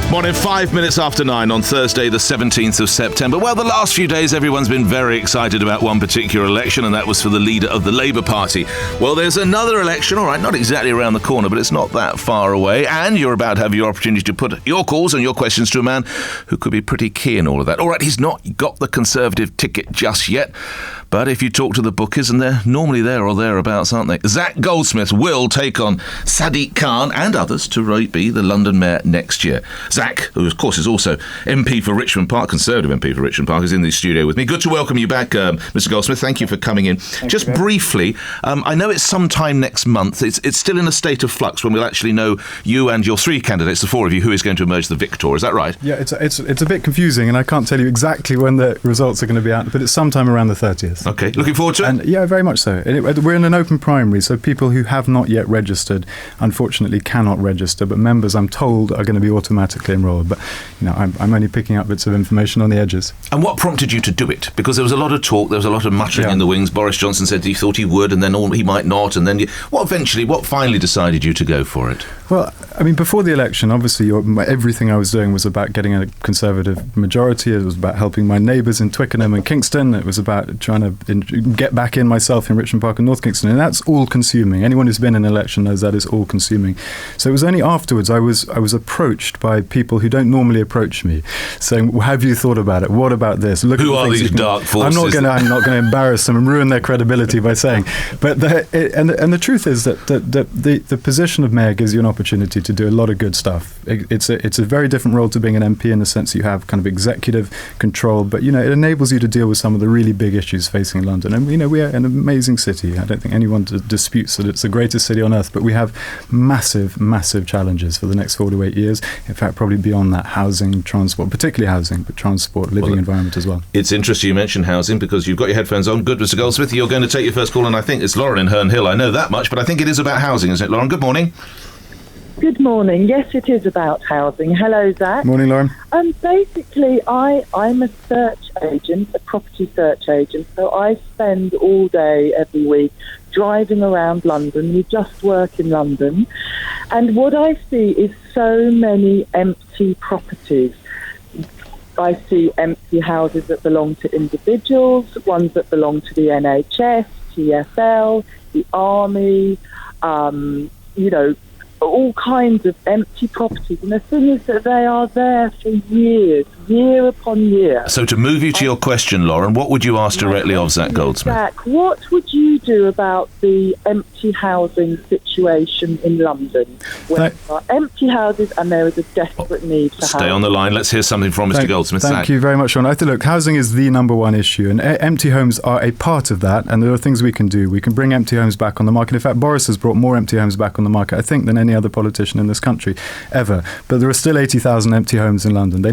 Morning, 5 minutes after 9 on Thursday, the 17th of September. Well, the last few days, everyone's been very excited about one particular election, and that was for the leader of the Labour Party. Well, there's another election, all right, not exactly around the corner, but it's not that far away, and you're about to have your opportunity to put your calls and your questions to a man who could be pretty key in all of that. All right, he's not got the Conservative ticket just yet, but if you talk to the bookies, and they're normally there or thereabouts, aren't they? Zac Goldsmith will take on Sadiq Khan and others to be the London Mayor next year. Zac, who of course is also MP for Richmond Park, Conservative MP for Richmond Park, is in the studio with me. Good to welcome you back, Mr. Goldsmith. Thank you for coming in. Just briefly, I know it's sometime next month. It's still in a state of flux when we'll actually know you and your three candidates, the four of you, who is going to emerge the victor. Is that right? Yeah, it's a bit confusing, and I can't tell you exactly when the results are going to be out, but it's sometime around the 30th. Okay, looking forward to it? And yeah, very much so. We're in an open primary, so people who have not yet registered, unfortunately, cannot register, but members, I'm told, are going to be automatically enrolled. But I'm only picking up bits of information on the edges. And what prompted you to do it? Because there was a lot of talk, there was a lot of muttering in the wings. Boris Johnson said he thought he would, and then he might not, and then what finally decided you to go for it? Well, I mean, before the election, obviously, everything I was doing was about getting a Conservative majority. It was about helping my neighbours in Twickenham and Kingston. It was about trying to get back in myself in Richmond Park and North Kingston, and that's all-consuming. Anyone who's been in an election knows that is all-consuming. So it was only afterwards I was approached by people who don't normally approach me, saying, well, "Have you thought about it? What about this? Look who are these dark forces?" I'm not going to embarrass them and ruin their credibility by saying. But the truth is that the position of mayor gives you an opportunity to do a lot of good stuff. It's a very different role to being an MP in the sense you have kind of executive control, but it enables you to deal with some of the really big issues facing London. And we are an amazing city. I don't think anyone disputes that it's the greatest city on earth, but we have massive challenges for the next 4 to 8 years. In fact, probably beyond that: housing, transport, particularly housing, but transport, living environment as well. It's interesting you mentioned housing because you've got your headphones on. Good, Mr. Goldsmith. You're going to take your first call, and I think it's Lauren in Herne Hill. I know that much, but I think it is about housing, isn't it, Lauren? Good morning. Good morning. Yes, it is about housing. Hello, Zac. Morning, Lauren. Basically, I'm a search agent, a property search agent, so I spend all day, every week, driving around London. We just work in London. And what I see is so many empty properties. I see empty houses that belong to individuals, ones that belong to the NHS, TfL, the Army, all kinds of empty properties. And the thing is that they are there for year upon year. So to move you to your question, Lauren, what would you ask directly of Zac Goldsmith? Zac, what would you do about the empty housing situation in London? Where there are empty houses and there is a desperate need for housing. Stay on the line. Let's hear something from Mr. Goldsmith. Thank you very much, Sean. I think, look, housing is the number one issue, and empty homes are a part of that, and there are things we can do. We can bring empty homes back on the market. In fact, Boris has brought more empty homes back on the market, I think, than any other politician in this country ever. But there are still 80,000 empty homes in London.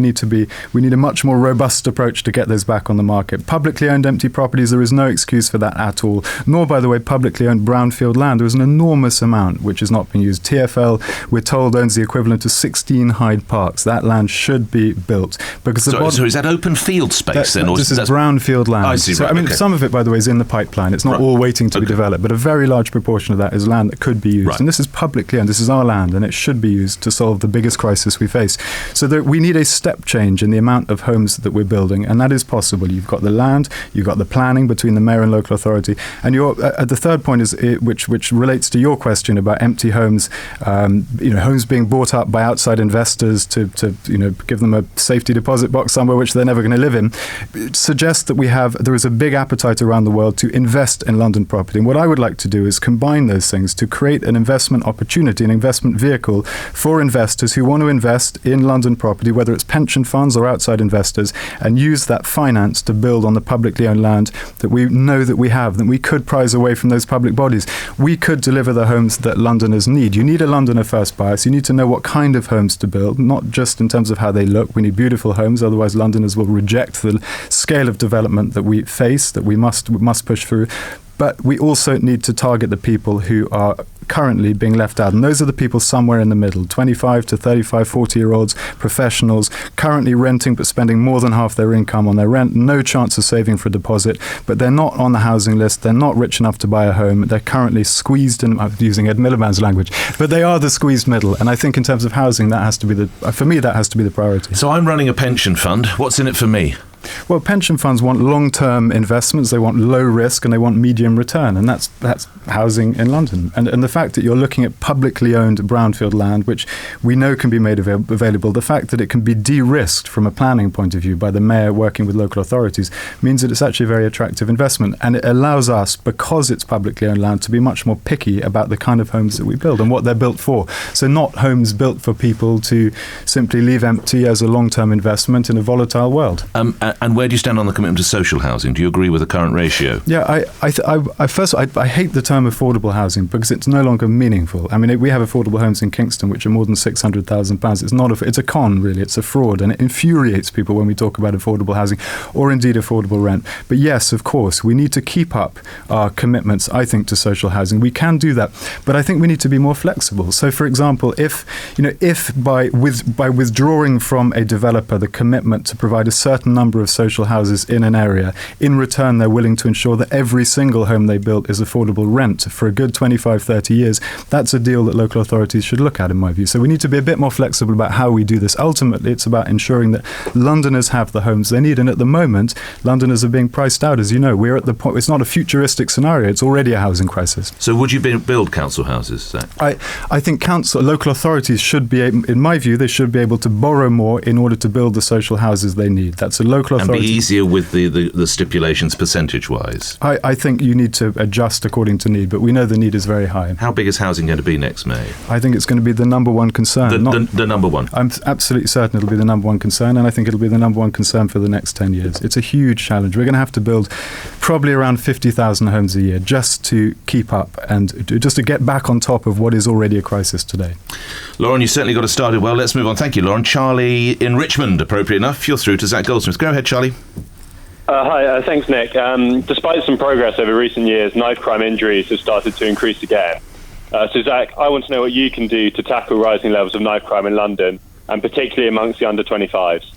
We need a much more robust approach to get those back on the market. Publicly owned empty properties, there is no excuse for that at all. Nor, by the way, publicly owned brownfield land. There is an enormous amount which is not being used. TfL, we're told, owns the equivalent of 16 Hyde Parks. That land should be built. So is that open field space then? This is brownfield land. I see, some of it, by the way, is in the pipeline. It's not all waiting to be developed, but a very large proportion of that is land that could be used. Right. And this is publicly owned. This is our land, and it should be used to solve the biggest crisis we face. So we need a step change in the amount of homes that we're building, and that is possible. You've got the land, you've got the planning between the mayor and local authority, and the third point is which relates to your question about empty homes. Homes being bought up by outside investors to give them a safety deposit box somewhere which they're never going to live in. It suggests that there is a big appetite around the world to invest in London property. And what I would like to do is combine those things to create an investment opportunity, an investment vehicle for investors who want to invest in London property, whether it's pension funds or outside investors, and use that finance to build on the publicly owned land that we know that we have, that we could prize away from those public bodies. We could deliver the homes that Londoners need. You need a Londoner first bias. You need to know what kind of homes to build, not just in terms of how they look. We need beautiful homes, otherwise Londoners will reject the scale of development that we face, that we must push through. But we also need to target the people who are currently being left out. And those are the people somewhere in the middle, 25 to 35, 40-year-olds, professionals, currently renting but spending more than half their income on their rent, no chance of saving for a deposit, but they're not on the housing list, they're not rich enough to buy a home, they're currently squeezed in, I'm using Ed Miliband's language, but they are the squeezed middle. And I think in terms of housing, that has to be for me, that has to be the priority. So I'm running a pension fund. What's in it for me? Well, pension funds want long-term investments, they want low risk, and they want medium return, and that's housing in London. And the fact that you're looking at publicly owned brownfield land, which we know can be made available, the fact that it can be de-risked from a planning point of view by the mayor working with local authorities, means that it's actually a very attractive investment. And it allows us, because it's publicly owned land, to be much more picky about the kind of homes that we build and what they're built for. So not homes built for people to simply leave empty as a long-term investment in a volatile world. And where do you stand on the commitment to social housing? Do you agree with the current ratio? Yeah, I hate the term affordable housing because it's no longer meaningful. I mean, we have affordable homes in Kingston which are more than £600,000. It's a con, really. It's a fraud, and it infuriates people when we talk about affordable housing or indeed affordable rent. But yes, of course, we need to keep up our commitments, I think, to social housing. We can do that, but I think we need to be more flexible. So, for example, if by withdrawing from a developer the commitment to provide a certain number of social houses in an area, in return they're willing to ensure that every single home they built is affordable rent for a good 25, 30 years, that's a deal that local authorities should look at, in my view. So we need to be a bit more flexible about how we do this. Ultimately, it's about ensuring that Londoners have the homes they need, and at the moment, Londoners are being priced out. As you know, we're at the point, it's not a futuristic scenario, it's already a housing crisis. So would you build council houses, Zac? I think local authorities should be, in my view, they should be able to borrow more in order to build the social houses they need. That's a local authority. And be easier with the stipulations percentage-wise? I think you need to adjust according to need, but we know the need is very high. How big is housing going to be next May? I think it's going to be the number one concern. The number one? I'm absolutely certain it'll be the number one concern, and I think it'll be the number one concern for the next 10 years. It's a huge challenge. We're going to have to build probably around 50,000 homes a year just to keep up and just to get back on top of what is already a crisis today. Lauren, you certainly got us started well. Let's move on. Thank you, Lauren. Charlie in Richmond, appropriate enough. You're through to Zac Goldsmith. Go ahead, Charlie. Hi, thanks, Nick. Despite some progress over recent years, knife crime injuries have started to increase again. So, Zac, I want to know what you can do to tackle rising levels of knife crime in London, and particularly amongst the under-25s.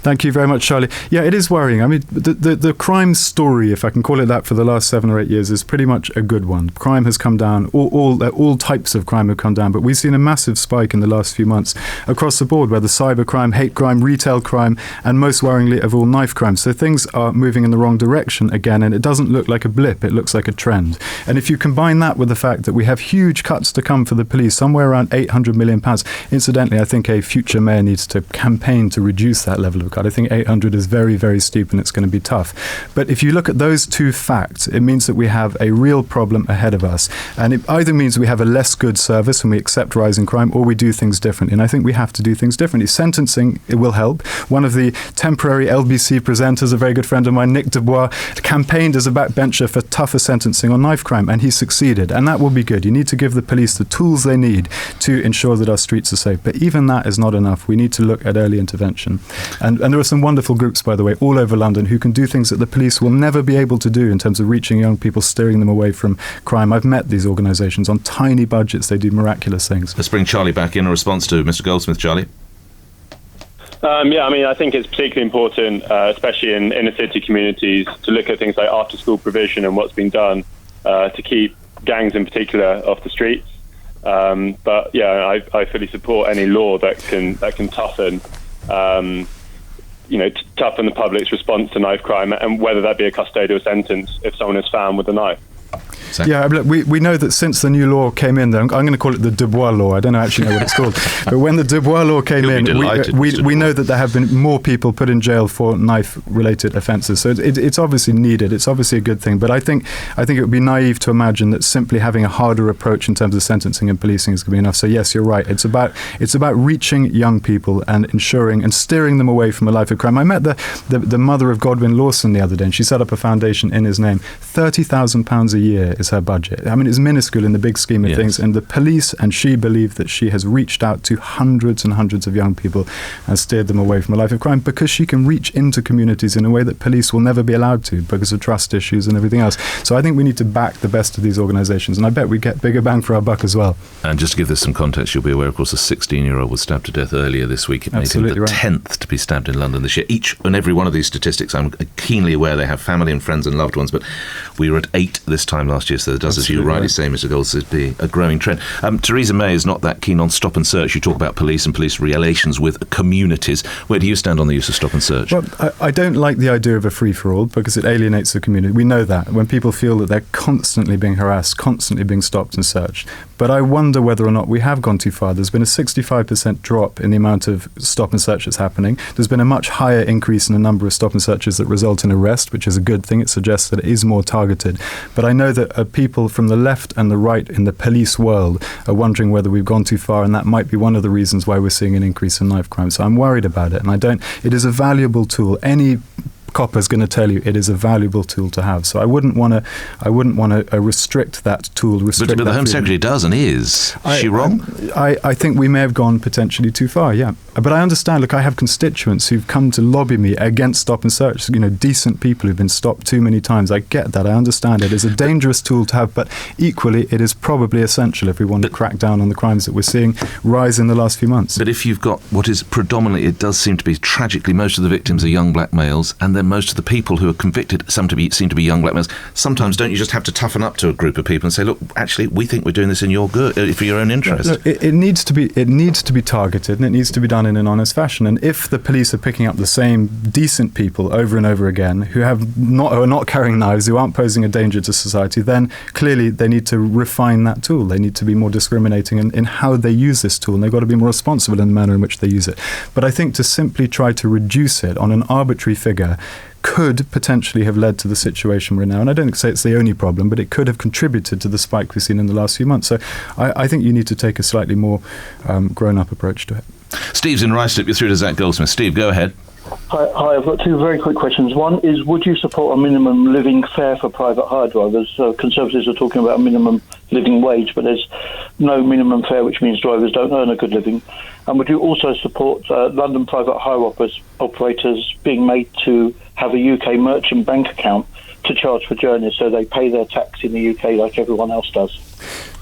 Thank you very much, Charlie. Yeah, it is worrying. I mean, the crime story, if I can call it that, for the last 7 or 8 years is pretty much a good one. Crime has come down. All types of crime have come down, but we've seen a massive spike in the last few months across the board, whether cyber crime, hate crime, retail crime, and most worryingly of all, knife crime. So things are moving in the wrong direction again, and it doesn't look like a blip. It looks like a trend. And if you combine that with the fact that we have huge cuts to come for the police, somewhere around £800 million. Incidentally, I think a future mayor needs to campaign to reduce that level of cut. I think 800 is very, very steep, and it's going to be tough. But if you look at those two facts, it means that we have a real problem ahead of us. And it either means we have a less good service and we accept rising crime, or we do things differently. And I think we have to do things differently. Sentencing, it will help. One of the temporary LBC presenters, a very good friend of mine, Nick Dubois, campaigned as a backbencher for tougher sentencing on knife crime, and he succeeded. And that will be good. You need to give the police the tools they need to ensure that our streets are safe. But even that is not enough. We need to look at early intervention. And there are some wonderful groups, by the way, all over London who can do things that the police will never be able to do in terms of reaching young people, steering them away from crime. I've met these organisations on tiny budgets. They do miraculous things. Let's bring Charlie back in response to Mr. Goldsmith. Charlie? I think it's particularly important, especially in inner city communities, to look at things like after-school provision and what's been done to keep gangs in particular off the streets. I fully support any law that can toughen toughen the public's response to knife crime, and whether that be a custodial sentence if someone is found with a knife. Yeah, we know that since the new law came in, I'm going to call it the Dubois law. I don't actually know what it's called. But when the Dubois law came in, we know that there have been more people put in jail for knife-related offences. So it's obviously needed. It's obviously a good thing. But I think it would be naive to imagine that simply having a harder approach in terms of sentencing and policing is going to be enough. So yes, you're right. It's about reaching young people and ensuring and steering them away from a life of crime. I met the mother of Godwin Lawson the other day, and she set up a foundation in his name. £30,000 a year year is her budget. I mean, it's minuscule in the big scheme of things. And the police and she believe that she has reached out to hundreds and hundreds of young people and steered them away from a life of crime because she can reach into communities in a way that police will never be allowed to because of trust issues and everything else. So I think we need to back the best of these organisations, and I bet we get bigger bang for our buck as well. And just to give this some context, you'll be aware, of course, a 16-year-old was stabbed to death earlier this week. It made him the 10th to be stabbed in London this year. Each and every one of these statistics, I'm keenly aware they have family and friends and loved ones, but we were at 8 this time last year, so there does, as you rightly say, Mr. Goldsmith, be a growing trend. Theresa May is not that keen on stop and search. You talk about police and police relations with communities. Where do you stand on the use of stop and search? Well, I don't like the idea of a free-for-all because it alienates the community. We know that. When people feel that they're constantly being harassed, constantly being stopped and searched. But I wonder whether or not we have gone too far. There's been a 65% drop in the amount of stop and searches happening. There's been a much higher increase in the number of stop and searches that result in arrest, which is a good thing. It suggests that it is more targeted. But I know that people from the left and the right in the police world are wondering whether we've gone too far, and that might be one of the reasons why we're seeing an increase in knife crime. So I'm worried about it, and it is a valuable tool. Any copper's going to tell you it is a valuable tool to have. So I wouldn't want to restrict that tool. But the Home Secretary does and is. Is she wrong? I think we may have gone potentially too far, yeah. But I understand, look, I have constituents who've come to lobby me against stop and search, decent people who've been stopped too many times. I get that, I understand it. It's a dangerous tool to have, but equally it is probably essential if we want to crack down on the crimes that we're seeing rise in the last few months. But if you've got what is predominantly, it does seem to be tragically, most of the victims are young black males, and then most of the people who are convicted seem to be young black males. Sometimes don't you just have to toughen up to a group of people and say, look, actually, we think we're doing this in your good, for your own interest? Look, it needs to be targeted, and it needs to be done in an honest fashion. And if the police are picking up the same decent people over and over again who are not carrying knives, who aren't posing a danger to society, then clearly they need to refine that tool. They need to be more discriminating in how they use this tool, and they've got to be more responsible in the manner in which they use it. But I think to simply try to reduce it on an arbitrary figure could potentially have led to the situation we're in now. And I don't say it's the only problem, but it could have contributed to the spike we've seen in the last few months. So I think you need to take a slightly more grown-up approach to it. Steve's in Ruislip. You're through to Zac Goldsmith. Steve, go ahead. Hi, I've got two very quick questions. One is, would you support a minimum living fare for private hire drivers? Conservatives are talking about a minimum living wage, but there's no minimum fare, which means drivers don't earn a good living. And would you also support London private hire operators being made to have a UK merchant bank account to charge for journeys, so they pay their tax in the UK like everyone else does?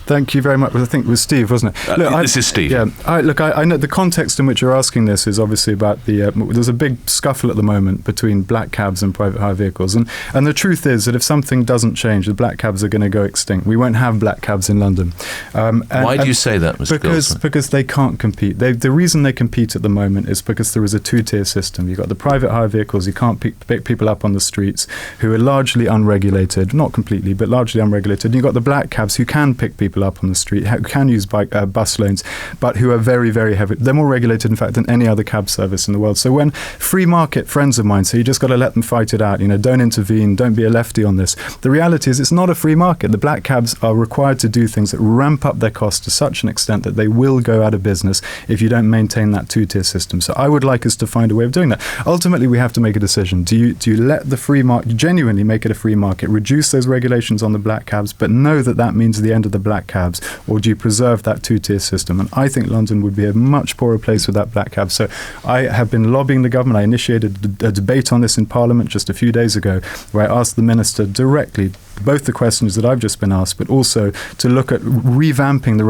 Thank you very much. I think it was Steve, wasn't it? This is Steve. Yeah. I know the context in which you're asking this is obviously about there's a big scuffle at the moment between black cabs and private hire vehicles. And the truth is that if something doesn't change, the black cabs are going to go extinct. We won't have black cabs in London. Why do you say that, Mr. Goldsmith? Because they can't compete. The reason they compete at the moment is because there is a two-tier system. You've got the private hire vehicles, you can't pick people up on the streets, who are largely unregulated, not completely, but largely unregulated. And you've got the black cabs who can pick people up on the street, who can use bus lanes, but who are very, very heavy. They're more regulated, in fact, than any other cab service in the world. So when free market friends of mine say, you just got to let them fight it out, don't intervene, don't be a lefty on this. The reality is it's not a free market. The black cabs are required to do things that ramp up their costs to such an extent that they will go out of business if you don't maintain that two-tier system. So I would like us to find a way of doing that. Ultimately, we have to make a decision. Do you let the free market, genuinely make it a free market, reduce those regulations on the black cabs, but know that means the end of the black cabs? Or do you preserve that two-tier system? And I think London would be a much poorer place with that black cab. So I have been lobbying the government. I initiated a debate on this in Parliament just a few days ago, where I asked the Minister directly both the questions that I've just been asked, but also to look at revamping the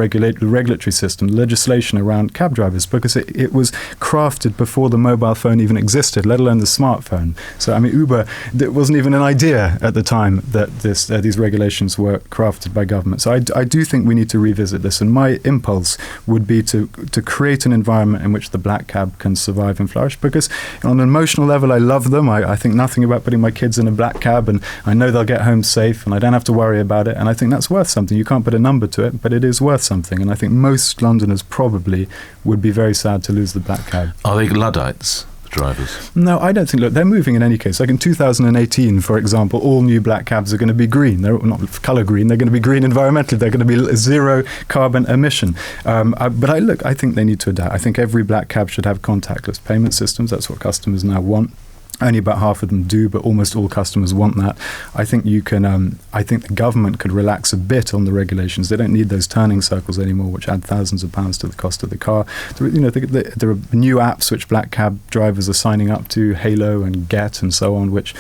regulatory system, legislation around cab drivers, because it was crafted before the mobile phone even existed, let alone the smartphone. So, Uber, it wasn't even an idea at the time that these regulations were crafted by government. So I do think we need to revisit this, and my impulse would be to create an environment in which the black cab can survive and flourish, because on an emotional level, I love them. I think nothing about putting my kids in a black cab, and I know they'll get home safe, and I don't have to worry about it, and I think that's worth something. You can't put a number to it, but it is worth something, and I think most Londoners probably would be very sad to lose the black cab. Are they Luddites, the drivers? No, I don't think. Look, they're moving in any case. Like in 2018, for example, all new black cabs are going to be green. They're not colour green. They're going to be green environmentally. They're going to be zero carbon emission. But I think they need to adapt. I think every black cab should have contactless payment systems. That's what customers now want. Only about half of them do, but almost all customers want that. I think you can. I think the government could relax a bit on the regulations. They don't need those turning circles anymore, which add thousands of pounds to the cost of the car. There are new apps which black cab drivers are signing up to, Halo and Get and so on, which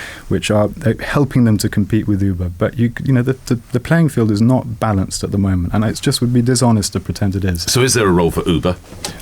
are helping them to compete with Uber. But the playing field is not balanced at the moment, and it just would be dishonest to pretend it is. So, is there a role for Uber?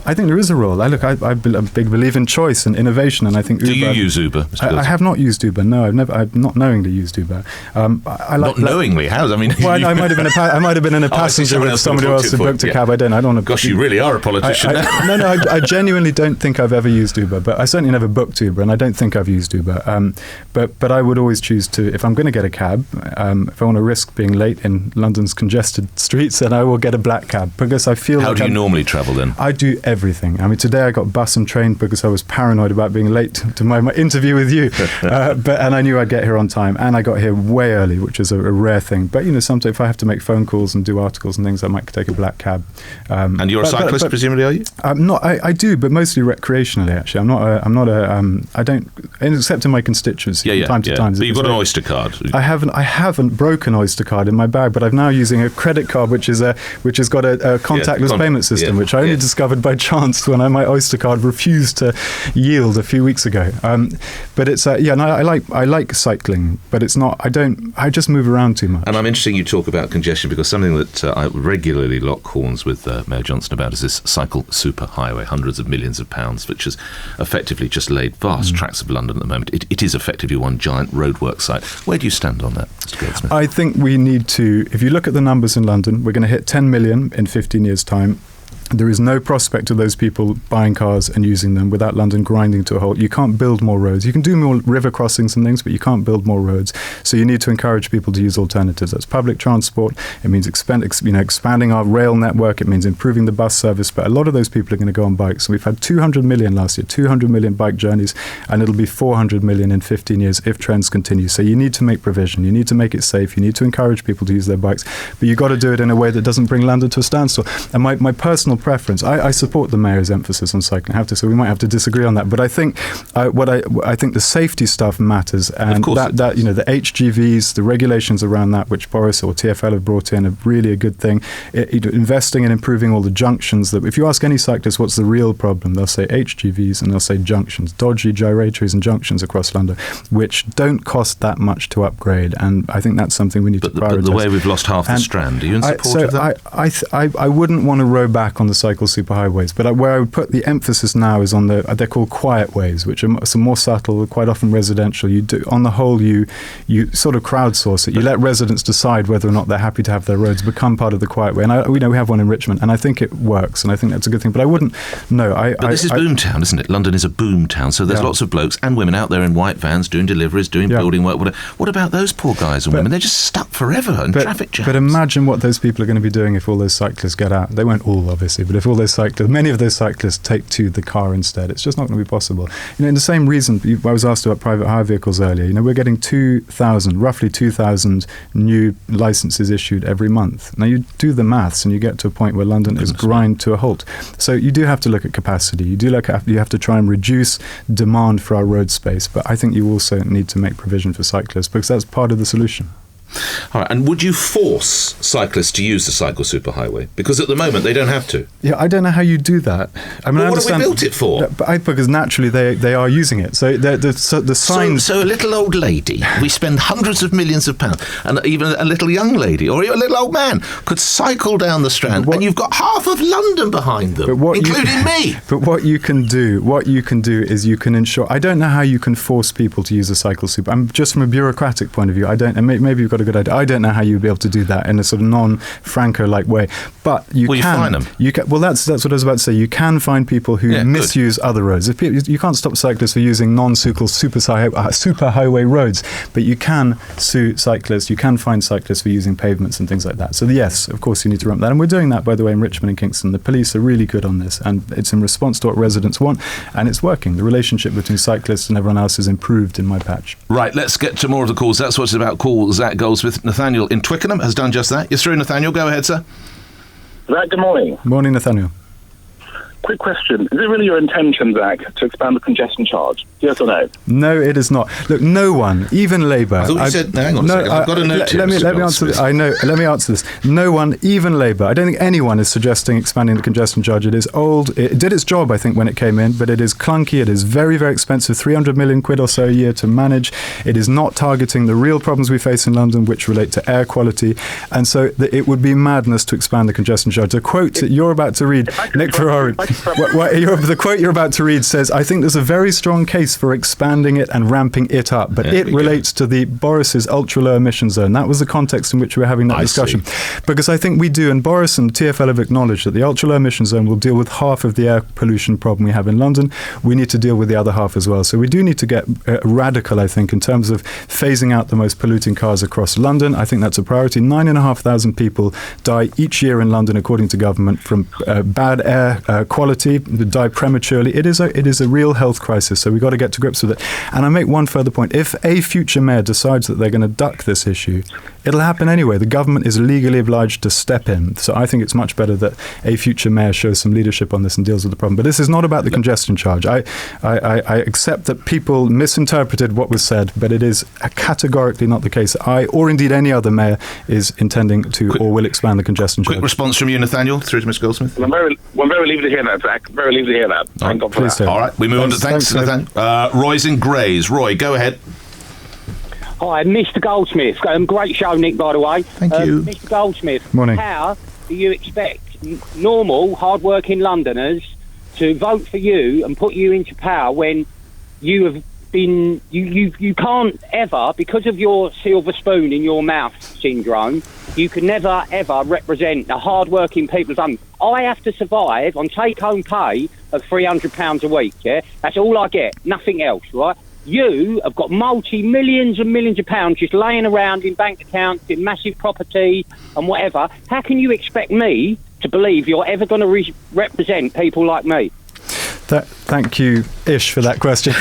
I think there is a role. I'm a big believer in choice and innovation, and I think Uber. Do you use Uber? I have not used Uber. No, I've not knowingly used Uber. Not knowingly? How? I mean, well, I might have been I might have been in a passenger with somebody else who booked a cab. I don't want to. Gosh, you really are a politician. I genuinely don't think I've ever used Uber, but I certainly never booked Uber, and I don't think I've used Uber. But I would always choose to, if I'm going to get a cab, if I want to risk being late in London's congested streets, then I will get a black cab, because I feel. How do you normally travel then? I do everything. I mean, today I got bus and train because I was paranoid about being late to my interview with you. And I knew I'd get here on time, and I got here way early, which is a rare thing. But sometimes if I have to make phone calls and do articles and things, I might take a black cab. And you're a cyclist, presumably, are you? I'm not. I do, but mostly recreationally. Actually, I don't, except in my constituency from time to time. But you've got an Oyster card. I haven't broken Oyster card in my bag, but I'm now using a credit card which has got a contactless payment system, which I only discovered by chance when my Oyster card refused to yield a few weeks ago. But it's I like cycling, but it's not. I just move around too much. And I'm interested you talk about congestion, because something that I regularly lock horns with Mayor Johnson about is this cycle superhighway, hundreds of millions of pounds, which has effectively just laid vast tracts of London at the moment. It is effectively one giant roadwork site. Where do you stand on that, Mr. Goldsmith? I think we need to, if you look at the numbers in London, we're going to hit 10 million in 15 years' time. There is no prospect of those people buying cars and using them without London grinding to a halt. You can't build more roads. You can do more river crossings and things, but you can't build more roads. So you need to encourage people to use alternatives. That's public transport. It means expanding our rail network. It means improving the bus service. But a lot of those people are going to go on bikes. So we've had 200 million last year, 200 million bike journeys, and it'll be 400 million in 15 years if trends continue. So you need to make provision. You need to make it safe. You need to encourage people to use their bikes. But you've got to do it in a way that doesn't bring London to a standstill. And my personal preference, I support the mayor's emphasis on cycling. I have to, so we might have to disagree on that. But I think I think the safety stuff matters, and that the HGVs, the regulations around that, which Boris or TfL have brought in, are really a good thing. Investing in improving all the junctions. That if you ask any cyclist what's the real problem, they'll say HGVs and they'll say junctions, dodgy gyratories and junctions across London, which don't cost that much to upgrade. And I think that's something we need to prioritise. But the way we've lost half the Strand, are you in support of that? I wouldn't want to row back on the cycle superhighways, but where I would put the emphasis now is on they're called quiet ways, which are some more subtle, quite often residential. You do, on the whole, you sort of crowdsource it. You let residents decide whether or not they're happy to have their roads become part of the quiet way. And we have one in Richmond, and I think it works, and I think that's a good thing. But I wouldn't. No, But this is boomtown, isn't it? London is a boomtown, so there's lots of blokes and women out there in white vans doing deliveries, doing building work. What about those poor guys and women? They're just stuck forever in traffic jams. But imagine what those people are going to be doing if all those cyclists get out. They won't all, obviously, but if all those cyclists, many of those cyclists take to the car instead, it's just not going to be possible. In the same reason, I was asked about private hire vehicles earlier. We're getting roughly 2,000 new licenses issued every month. Now, you do the maths and you get to a point where London is grind to a halt. So you do have to look at capacity. You have to try and reduce demand for our road space. But I think you also need to make provision for cyclists, because that's part of the solution. All right, and would you force cyclists to use the cycle superhighway? Because at the moment they don't have to. Yeah, I don't know how you do that. I mean, what have we built it for? Because naturally they are using it. So the signs. So a little old lady, we spend hundreds of millions of pounds, and even a little young lady or a little old man could cycle down the Strand, and you've got half of London behind them, including me. But what you can do is you can ensure. I don't know how you can force people to use a cycle super. I'm just from a bureaucratic point of view. I don't. And maybe you've got a good idea. I don't know how you'd be able to do that in a sort of non-Franco-like way. But you can. You fine them. Well, that's what I was about to say. You can find people who misuse other roads. You can't stop cyclists for using non-cycle super highway roads, but you can sue cyclists. You can find cyclists for using pavements and things like that. So yes, of course, you need to rump that. And we're doing that, by the way, in Richmond and Kingston. The police are really good on this, and it's in response to what residents want, and it's working. The relationship between cyclists and everyone else has improved in my patch. Right, let's get to more of the calls. That's what it's about. Call Zac Goldsmith. Nathaniel in Twickenham has done just that. You're through, Nathaniel. Go ahead, sir. Right, good morning. Morning, Nathaniel. quick question. Is it really your intention, Zach, to expand the congestion charge? Yes or no? No, it is not. Look, no one, even Labour... I thought you said... No, hang on a second. I've got a note here. Let me answer this. Let me answer this. No one, even Labour, I don't think anyone is suggesting expanding the congestion charge. It is old. It did its job, I think, when it came in, but it is clunky. It is very, very expensive, 300 million quid or so a year to manage. It is not targeting the real problems we face in London, which relate to air quality. And so it would be madness to expand the congestion charge. The quote that you're about to read, Nick Ferrari, the quote you're about to read says, I think there's a very strong case for expanding it and ramping it up, but it relates to the Boris's ultra-low emission zone. That was the context in which we were having that discussion. Because I think we do, and Boris and TfL have acknowledged that the ultra-low emission zone will deal with half of the air pollution problem we have in London. We need to deal with the other half as well. So we do need to get radical, I think, in terms of phasing out the most polluting cars across London. I think that's a priority. 9,500 people die each year in London, according to government, from bad air quality, die prematurely. It is a real health crisis, so we've got to get to grips with it. And I make one further point. If a future mayor decides that they're going to duck this issue, it'll happen anyway. The government is legally obliged to step in. So I think it's much better that a future mayor shows some leadership on this and deals with the problem. But this is not about the congestion charge. I accept that people misinterpreted what was said, but it is categorically not the case. I, or indeed any other mayor, is intending to or will expand the congestion charge. Quick response from you, Nathaniel, through to Mr. Goldsmith. Well, I'm very relieved to hear that, Zach. Very relieved to hear that. Thank God for that. All right, we move on to thanks Nathaniel. Roy's in Grays. Roy, go ahead. Hi, Mr. Goldsmith. Great show, Nick, by the way. Thank you. Mr. Goldsmith, morning. How do you expect normal, hard-working Londoners to vote for you and put you into power when you have been... You can't ever, because of your silver spoon in your mouth syndrome, you can never, ever represent the hard-working people of London. I have to survive on take-home pay of £300 a week, yeah? That's all I get, nothing else, right? You have got multi-millions and millions of pounds just laying around in bank accounts, in massive property and whatever. How can you expect me to believe you're ever going to represent people like me? Thank you, Ish, for that question.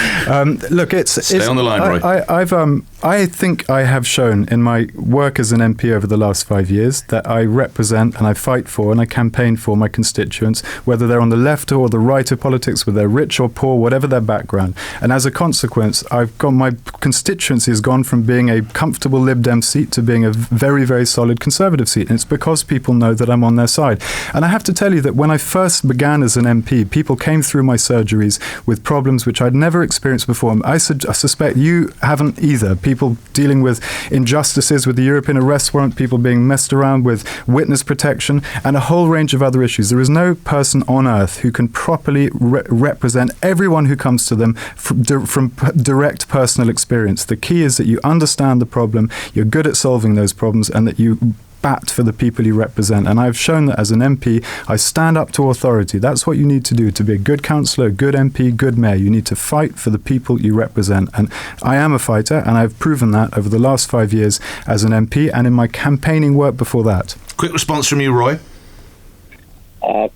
Look, Stay on the line, Roy. I think I have shown in my work as an MP over the last 5 years that I represent and I fight for and I campaign for my constituents, whether they're on the left or the right of politics, whether they're rich or poor, whatever their background. And as a consequence, my constituency has gone from being a comfortable Lib Dem seat to being a very, very solid Conservative seat. And it's because people know that I'm on their side. And I have to tell you that when I first began as an MP, people came through my surgeries with problems which I'd never experienced before. I suspect you haven't either. People dealing with injustices with the European arrest warrant, people being messed around with witness protection, and a whole range of other issues. There is no person on earth who can properly represent everyone who comes to them from direct personal experience. The key is that you understand the problem, you're good at solving those problems, and that you bat for the people you represent. And I've shown that as an MP, I stand up to authority. That's what you need to do to be a good councillor, a good MP, good mayor. You need to fight for the people you represent. And I am a fighter, and I've proven that over the last 5 years as an MP and in my campaigning work before that. Quick response from you, Roy.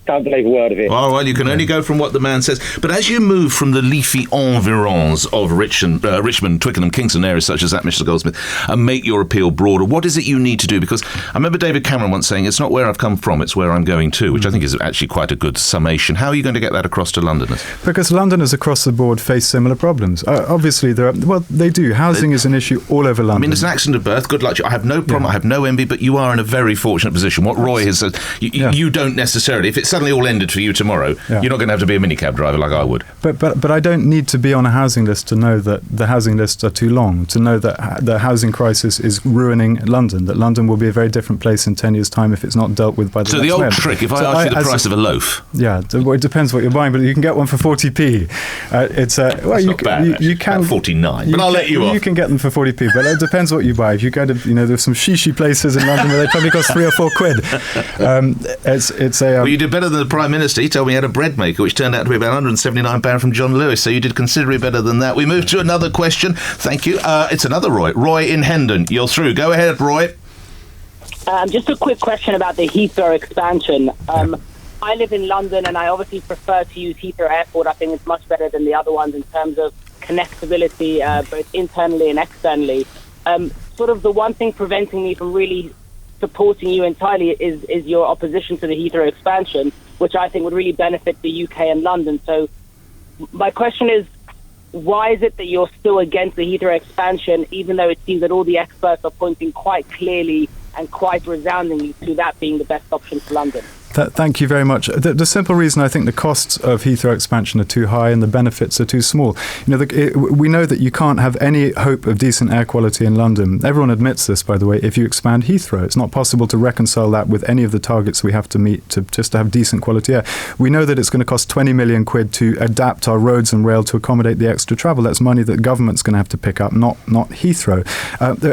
Don't believe a word of it. Oh, well, you can only go from what the man says. But as you move from the leafy environs of Richmond, Twickenham, Kingston areas such as that, Mr. Goldsmith, and make your appeal broader, what is it you need to do? Because I remember David Cameron once saying, it's not where I've come from, it's where I'm going to, which I think is actually quite a good summation. How are you going to get that across to Londoners? Because Londoners across the board face similar problems. Obviously, they do. Housing is an issue all over London. I mean, it's an accident of birth. Good luck to you. I have no problem. Yeah. I have no envy, but you are in a very fortunate position. What Roy has said, you don't necessarily... If it suddenly all ended for you tomorrow, you're not going to have to be a minicab driver like I would. But I don't need to be on a housing list to know that the housing lists are too long, to know that the housing crisis is ruining London, that London will be a very different place in 10 years' time if it's not dealt with by the next the old mayor. trick, if I ask you the price of a loaf... Yeah, it depends what you're buying, but you can get one for 40p. Not bad, you can... About 49, but I'll let you off. You can get them for 40p, but it depends what you buy. If you go to, there's some shishi places in London where they probably cost 3 or 4 quid. Well, you did better than the Prime Minister. He told me he had a bread maker, which turned out to be about £179 from John Lewis, so you did considerably better than that. We move to another question. Thank you. It's another Roy. Roy in Hendon. You're through. Go ahead, Roy. Just a quick question about the Heathrow expansion. I live in London, and I obviously prefer to use Heathrow Airport. I think it's much better than the other ones in terms of connectability, both internally and externally. Sort of the one thing preventing me from really supporting you entirely is your opposition to the Heathrow expansion. which I think would really benefit the UK and London. So my question is, why is it that you're still against the Heathrow expansion, even though it seems that all the experts are pointing quite clearly and quite resoundingly to that being the best option for London? Thank you very much. The simple reason I think the costs of Heathrow expansion are too high and the benefits are too small. We know that you can't have any hope of decent air quality in London. Everyone admits this, by the way, if you expand Heathrow. It's not possible to reconcile that with any of the targets we have to meet to have decent quality air. We know that it's going to cost 20 million quid to adapt our roads and rail to accommodate the extra travel. That's money that the government's going to have to pick up, not Heathrow.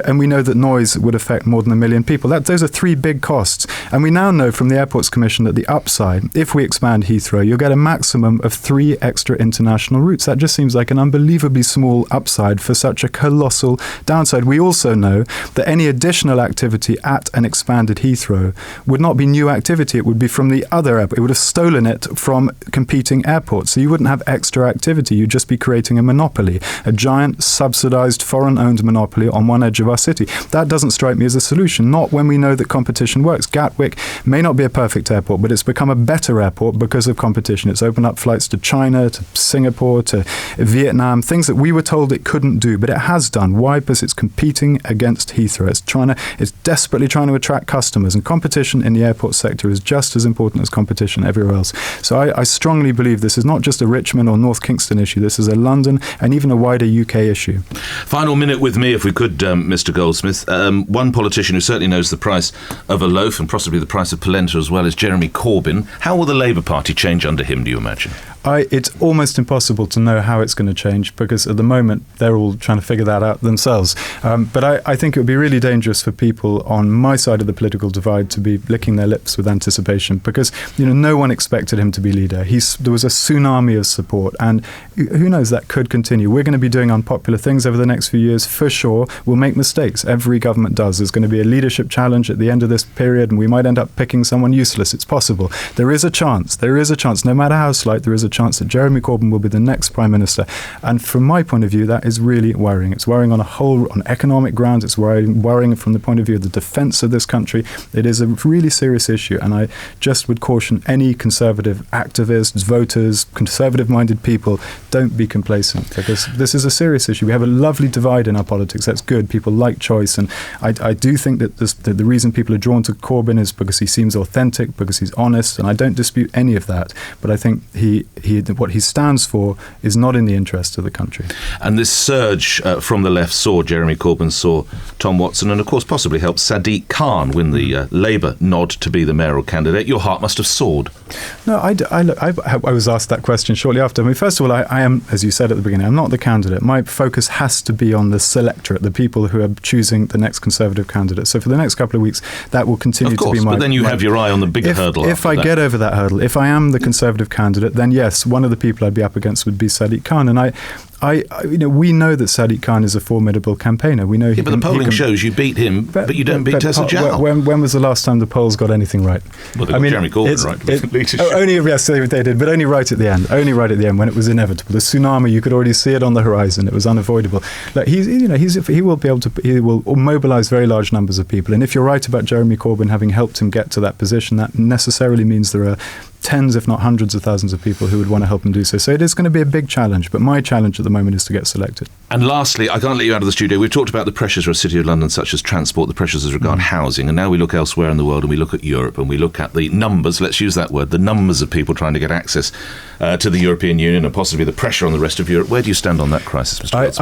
And we know that noise would affect more than 1 million people. Those are three big costs. And we now know from the Airports Commission that the upside, if we expand Heathrow, you'll get a maximum of 3 extra international routes. That just seems like an unbelievably small upside for such a colossal downside. We also know that any additional activity at an expanded Heathrow would not be new activity. It would be from the other airport. It would have stolen it from competing airports. So you wouldn't have extra activity. You'd just be creating a monopoly, a giant subsidized foreign-owned monopoly on one edge of our city. That doesn't strike me as a solution, not when we know that competition works. Gatwick may not be a perfect airport, but it's become a better airport because of competition. It's opened up flights to China, to Singapore, to Vietnam, things that we were told it couldn't do, but it has done. Why? Because it's competing against Heathrow. It's desperately trying to attract customers, and competition in the airport sector is just as important as competition everywhere else. So I strongly believe this is not just a Richmond or North Kingston issue. This is a London and even a wider UK issue. Final minute with me, if we could, Mr. Goldsmith. One politician who certainly knows the price of a loaf and possibly the price of polenta as well is Jeremy Corbyn. How will the Labour Party change under him, do you imagine? It's almost impossible to know how it's going to change because at the moment they're all trying to figure that out themselves. But I think it would be really dangerous for people on my side of the political divide to be licking their lips with anticipation because no one expected him to be leader. There was a tsunami of support, and who knows, that could continue. We're going to be doing unpopular things over the next few years for sure. We'll make mistakes. Every government does. There's going to be a leadership challenge at the end of this period, and we might end up picking someone useless. It's possible. There is a chance, no matter how slight, there is a chance that Jeremy Corbyn will be the next Prime Minister. And from my point of view, that is really worrying. It's worrying on economic grounds. It's worrying from the point of view of the defence of this country. It is a really serious issue, and I just would caution any Conservative activists, voters, Conservative-minded people, don't be complacent, because this is a serious issue. We have a lovely divide in our politics. That's good. People like choice, and I do think that the reason people are drawn to Corbyn is because he seems authentic, because he's honest, and I don't dispute any of that. But I think what he stands for is not in the interest of the country. And this surge from the left saw Jeremy Corbyn, saw Tom Watson, and of course possibly helped Sadiq Khan win the Labour nod to be the mayoral candidate. Your heart must have soared. No, I was asked that question shortly after. I mean, first of all, I am, as you said at the beginning, I'm not the candidate. My focus has to be on the selectorate, the people who are choosing the next Conservative candidate. So for the next couple of weeks, that will continue to be my... But then you have your eye on the bigger hurdle. If I get over that hurdle, if I am the Conservative candidate, then yes, one of the people I'd be up against would be Sadiq Khan. And we know that Sadiq Khan is a formidable campaigner. We know. But the polling shows you beat him, but you don't beat Tessa Jowell. When was the last time the polls got anything right? Well, they got Jeremy Corbyn right. Yes, they did, but only right at the end. Only right at the end when it was inevitable. The tsunami, you could already see it on the horizon. It was unavoidable. Like he will mobilise very large numbers of people. And if you're right about Jeremy Corbyn having helped him get to that position, that necessarily means there are tens, if not hundreds of thousands of people who would want to help him do so. So it is going to be a big challenge, but my challenge at the moment is to get selected. And lastly, I can't let you out of the studio. We've talked about the pressures of a city of London, such as transport, the pressures as regard housing, and now we look elsewhere in the world and we look at Europe and we look at the numbers, let's use that word, the numbers of people trying to get access to the European Union and possibly the pressure on the rest of Europe. Where do you stand on that crisis, Mr. Goldsmith?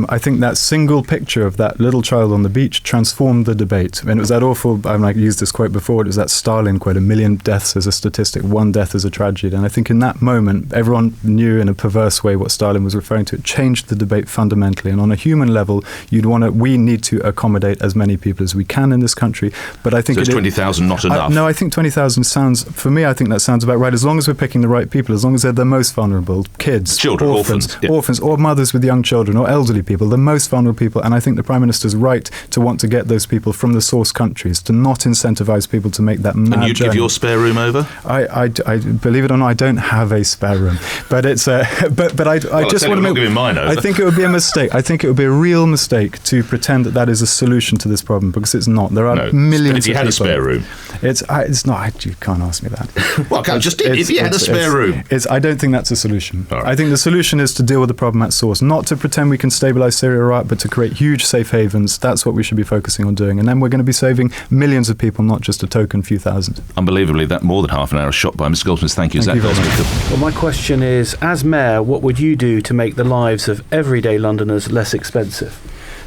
I think that single picture of that little child on the beach transformed the debate. And it was that awful, I used this quote before, it was that Stalin quote, 1 million deaths is a statistic, 1 death is a tragedy. And I think in that moment, everyone knew in a perverse way what Stalin was referring to. It changed the debate fundamentally. And on a human level, we need to accommodate as many people as we can in this country. But I think so 20,000 not enough? No, I think 20,000 sounds, for me, I think that sounds about right. As long as we're picking the right people, as long as they're the most vulnerable, kids, children, orphans, or mothers with young children, or elderly people, the most vulnerable people. And I think the Prime Minister's right to want to get those people from the source countries, to not incentivise people to make that mad journey. And you'd give your spare room over? I believe it or not, I don't have a spare room, but it's but I just want to make. Mine over. I think it would be a mistake. I think it would be a real mistake to pretend that is a solution to this problem, because it's not. There are millions. But if you had a spare room, it's not. You can't ask me that. Well, if you had a spare room, I don't think that's a solution. Right. I think the solution is to deal with the problem at source, not to pretend we can stabilise Syria or Iraq, but to create huge safe havens. That's what we should be focusing on doing, and then we're going to be saving millions of people, not just a token few thousand. Unbelievably, that more than half an hour is shot by Mr. Goldsmith. Thank you, Zac Goldsmith. Well, my question is, as Mayor, what would you do to make the lives of everyday Londoners less expensive?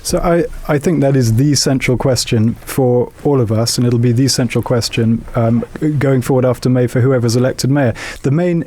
So I think that is the central question for all of us, and it'll be the central question going forward after May for whoever's elected mayor. The main